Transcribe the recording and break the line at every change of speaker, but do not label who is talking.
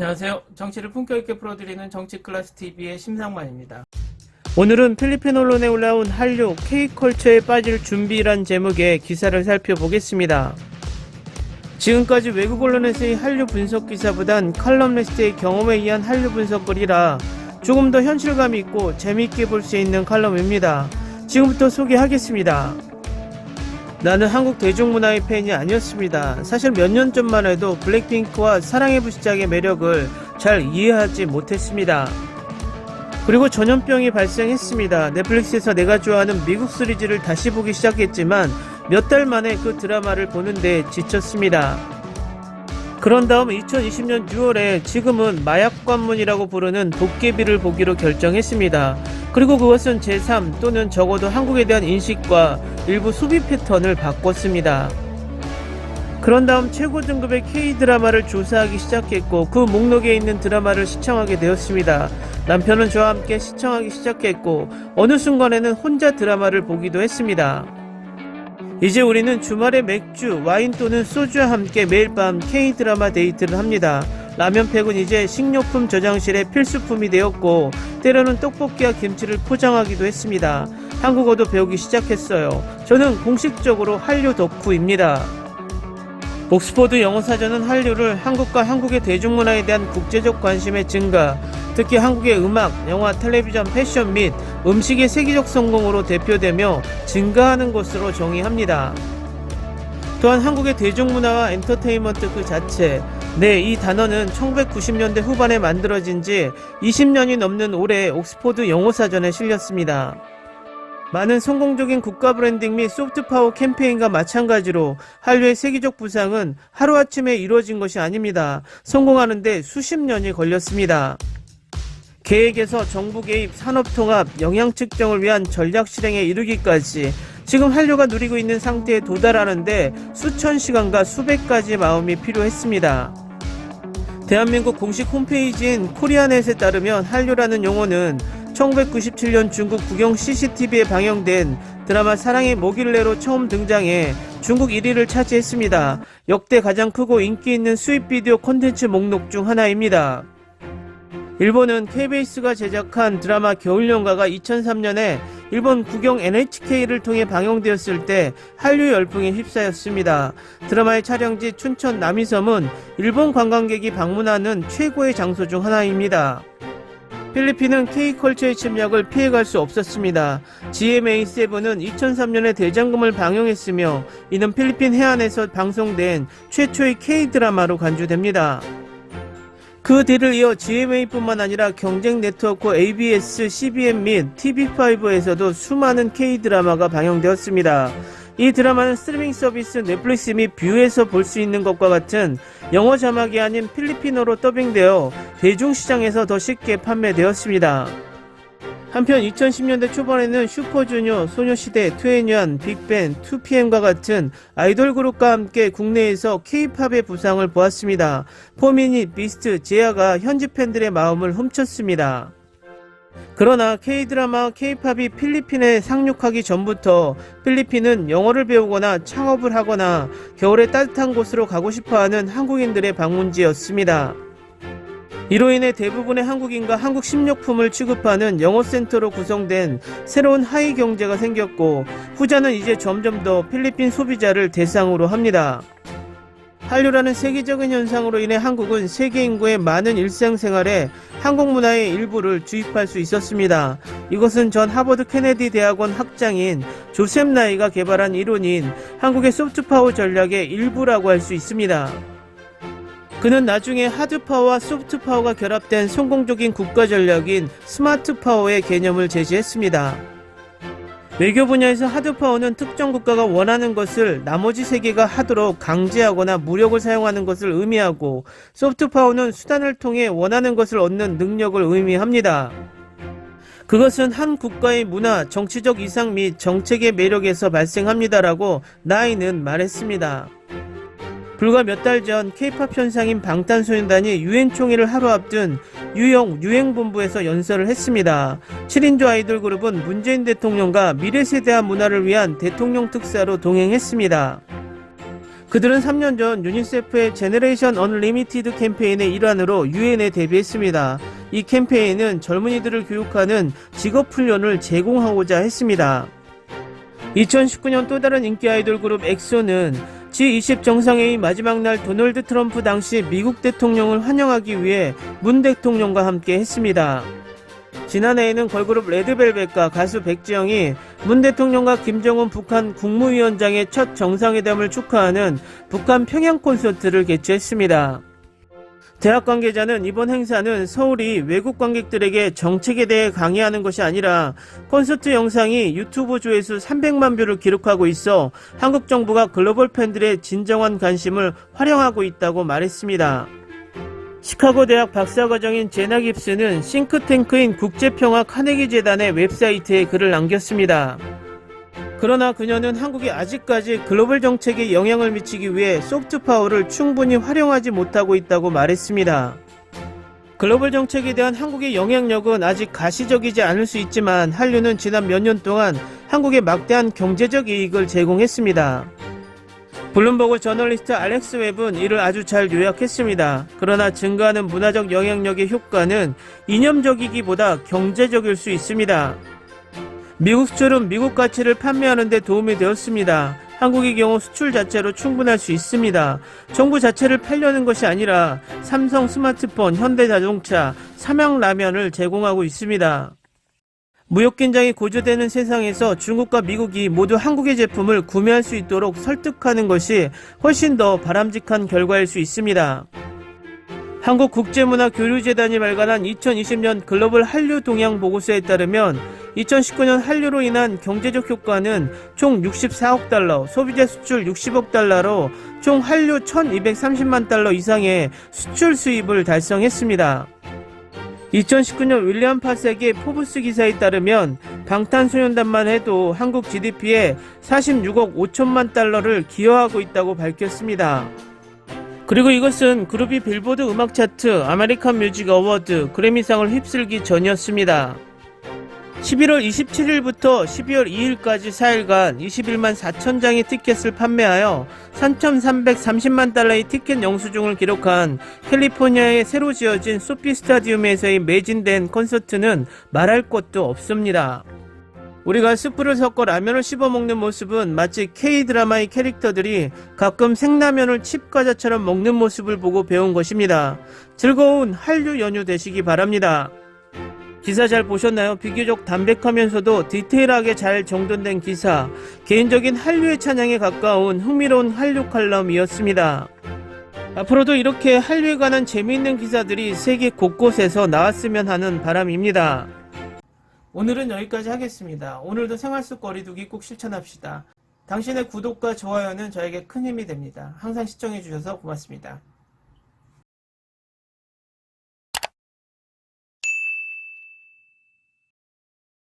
안녕하세요. 정치를 품격 있게 풀어드리는 정치클래스TV의 심상만입니다. 오늘은 필리핀 언론에 올라온 한류 K컬처에 빠질 준비란 제목의 기사를 살펴보겠습니다. 지금까지 외국 언론에서의 한류 분석 기사보단 칼럼니스트의 경험에 의한 한류 분석글이라 조금 더 현실감 있고 재미있게 볼 수 있는 칼럼입니다. 지금부터 소개하겠습니다. 나는 한국 대중문화의 팬이 아니었습니다. 사실 몇 년 전만 해도 블랙핑크와 사랑의 불시착의 매력을 잘 이해하지 못했습니다. 그리고 전염병이 발생했습니다. 넷플릭스에서 내가 좋아하는 미국 시리즈를 다시 보기 시작했지만 몇 달 만에 그 드라마를 보는데 지쳤습니다. 그런 다음 2020년 6월에 지금은 마약관문이라고 부르는 도깨비를 보기로 결정했습니다. 그리고 그것은 제3 또는 적어도 한국에 대한 인식과 일부 소비 패턴을 바꿨습니다. 그런 다음 최고 등급의 K-드라마를 조사하기 시작했고 그 목록에 있는 드라마를 시청하게 되었습니다. 남편은 저와 함께 시청하기 시작했고 어느 순간에는 혼자 드라마를 보기도 했습니다. 이제 우리는 주말에 맥주, 와인 또는 소주와 함께 매일 밤 K-드라마 데이트를 합니다. 라면팩은 이제 식료품 저장실의 필수품이 되었고 때로는 떡볶이와 김치를 포장하기도 했습니다. 한국어도 배우기 시작했어요. 저는 공식적으로 한류 덕후입니다. 옥스퍼드 영어사전은 한류를 한국과 한국의 대중문화에 대한 국제적 관심의 증가, 특히 한국의 음악, 영화, 텔레비전, 패션 및 음식의 세계적 성공으로 대표되며 증가하는 것으로 정의합니다. 또한 한국의 대중문화와 엔터테인먼트 그 자체, 이 단어는 1990년대 후반에 만들어진 지 20년이 넘는 올해 옥스퍼드 영어사전에 실렸습니다. 많은 성공적인 국가 브랜딩 및 소프트파워 캠페인과 마찬가지로 한류의 세계적 부상은 하루아침에 이루어진 것이 아닙니다. 성공하는데 수십 년이 걸렸습니다. 계획에서 정부 개입, 산업통합, 영향 측정을 위한 전략 실행에 이르기까지 지금 한류가 누리고 있는 상태에 도달하는데 수천 시간과 수백 가지 마음이 필요했습니다. 대한민국 공식 홈페이지인 코리아넷에 따르면 한류라는 용어는 1997년 중국 국영 CCTV에 방영된 드라마 사랑의 모길래로 처음 등장해 중국 1위를 차지했습니다. 역대 가장 크고 인기 있는 수입 비디오 콘텐츠 목록 중 하나입니다. 일본은 KBS가 제작한 드라마 겨울연가가 2003년에 일본 국영 NHK를 통해 방영되었을 때 한류 열풍에 휩싸였습니다. 드라마의 촬영지 춘천 남이섬은 일본 관광객이 방문하는 최고의 장소 중 하나입니다. 필리핀은 K컬처의 침략을 피해갈 수 없었습니다. GMA7은 2003년에 대장금을 방영했으며 이는 필리핀 해안에서 방송된 최초의 K드라마로 간주됩니다. 그 뒤를 이어 GMA뿐만 아니라 경쟁 네트워크 ABS, CBN 및 TV5에서도 수많은 K-드라마가 방영되었습니다. 이 드라마는 스트리밍 서비스 넷플릭스 및 뷰에서 볼 수 있는 것과 같은 영어 자막이 아닌 필리핀어로 더빙되어 대중시장에서 더 쉽게 판매되었습니다. 한편 2010년대 초반에는 슈퍼주니어, 소녀시대, 트웬티원, 빅뱅, 2PM과 같은 아이돌 그룹과 함께 국내에서 K-팝의 부상을 보았습니다. 포미닛, 비스트, 제아가 현지 팬들의 마음을 훔쳤습니다. 그러나 K-드라마와 K-팝이 필리핀에 상륙하기 전부터 필리핀은 영어를 배우거나 창업을 하거나 겨울에 따뜻한 곳으로 가고 싶어하는 한국인들의 방문지였습니다. 이로 인해 대부분의 한국인과 한국 식료품을 취급하는 영어센터로 구성된 새로운 하위 경제가 생겼고 후자는 이제 점점 더 필리핀 소비자를 대상으로 합니다. 한류라는 세계적인 현상으로 인해 한국은 세계 인구의 많은 일상생활에 한국 문화의 일부를 주입할 수 있었습니다. 이것은 전 하버드 케네디 대학원 학장인 조셉 나이가 개발한 이론인 한국의 소프트파워 전략의 일부라고 할 수 있습니다. 그는 나중에 하드파워와 소프트파워가 결합된 성공적인 국가 전략인 스마트파워의 개념을 제시했습니다. 외교 분야에서 하드파워는 특정 국가가 원하는 것을 나머지 세계가 하도록 강제하거나 무력을 사용하는 것을 의미하고 소프트파워는 수단을 통해 원하는 것을 얻는 능력을 의미합니다. 그것은 한 국가의 문화, 정치적 이상 및 정책의 매력에서 발생합니다라고 나이는 말했습니다. 불과 몇 달 전 K-팝 현상인 방탄소년단이 유엔총회를 하루 앞둔 뉴욕 유행본부에서 연설을 했습니다. 7인조 아이돌 그룹은 문재인 대통령과 미래세대와 문화를 위한 대통령 특사로 동행했습니다. 그들은 3년 전 유니세프의 제너레이션 언리미티드 캠페인의 일환으로 유엔에 데뷔했습니다. 이 캠페인은 젊은이들을 교육하는 직업훈련을 제공하고자 했습니다. 2019년 또 다른 인기 아이돌 그룹 엑소는 G20 정상회의 마지막 날 도널드 트럼프 당시 미국 대통령을 환영하기 위해 문 대통령과 함께 했습니다. 지난해에는 걸그룹 레드벨벳과 가수 백지영이 문 대통령과 김정은 북한 국무위원장의 첫 정상회담을 축하하는 북한 평양 콘서트를 개최했습니다. 대학 관계자는 이번 행사는 서울이 외국 관객들에게 정책에 대해 강의하는 것이 아니라 콘서트 영상이 유튜브 조회수 300만 뷰를 기록하고 있어 한국 정부가 글로벌 팬들의 진정한 관심을 활용하고 있다고 말했습니다. 시카고 대학 박사과정인 제나 깁스는 싱크탱크인 국제평화 카네기 재단의 웹사이트에 글을 남겼습니다. 그러나 그녀는 한국이 아직까지 글로벌 정책에 영향을 미치기 위해 소프트파워를 충분히 활용하지 못하고 있다고 말했습니다. 글로벌 정책에 대한 한국의 영향력은 아직 가시적이지 않을 수 있지만 한류는 지난 몇 년 동안 한국에 막대한 경제적 이익을 제공했습니다. 블룸버그 저널리스트 알렉스 웹은 이를 아주 잘 요약했습니다. 그러나 증가하는 문화적 영향력의 효과는 이념적이기보다 경제적일 수 있습니다. 미국 수출은 미국 가치를 판매하는 데 도움이 되었습니다. 한국의 경우 수출 자체로 충분할 수 있습니다. 정부 자체를 팔려는 것이 아니라 삼성 스마트폰, 현대자동차, 삼양라면을 제공하고 있습니다. 무역 긴장이 고조되는 세상에서 중국과 미국이 모두 한국의 제품을 구매할 수 있도록 설득하는 것이 훨씬 더 바람직한 결과일 수 있습니다. 한국국제문화교류재단이 발간한 2020년 글로벌 한류 동향 보고서에 따르면 2019년 한류로 인한 경제적 효과는 총 64억 달러, 소비재 수출 60억 달러로 총 한류 1230만 달러 이상의 수출 수입을 달성했습니다. 2019년 윌리엄 파색의 포브스 기사에 따르면 방탄소년단만 해도 한국 GDP에 46억 5천만 달러를 기여하고 있다고 밝혔습니다. 그리고 이것은 그룹이 빌보드 음악 차트, 아메리칸 뮤직 어워드, 그래미상을 휩쓸기 전이었습니다. 11월 27일부터 12월 2일까지 4일간 21만 4천 장의 티켓을 판매하여 3,330만 달러의 티켓 영수증을 기록한 캘리포니아에 새로 지어진 소피 스타디움에서의 매진된 콘서트는 말할 것도 없습니다. 우리가 스프를 섞어 라면을 씹어먹는 모습은 마치 K-드라마의 캐릭터들이 가끔 생라면을 칩과자처럼 먹는 모습을 보고 배운 것입니다. 즐거운 한류 연휴 되시기 바랍니다. 기사 잘 보셨나요? 비교적 담백하면서도 디테일하게 잘 정돈된 기사, 개인적인 한류의 찬양에 가까운 흥미로운 한류 칼럼이었습니다. 앞으로도 이렇게 한류에 관한 재미있는 기사들이 세계 곳곳에서 나왔으면 하는 바람입니다. 오늘은 여기까지 하겠습니다. 오늘도 생활 속 거리두기 꼭 실천합시다. 당신의 구독과 좋아요는 저에게 큰 힘이 됩니다. 항상 시청해주셔서 고맙습니다.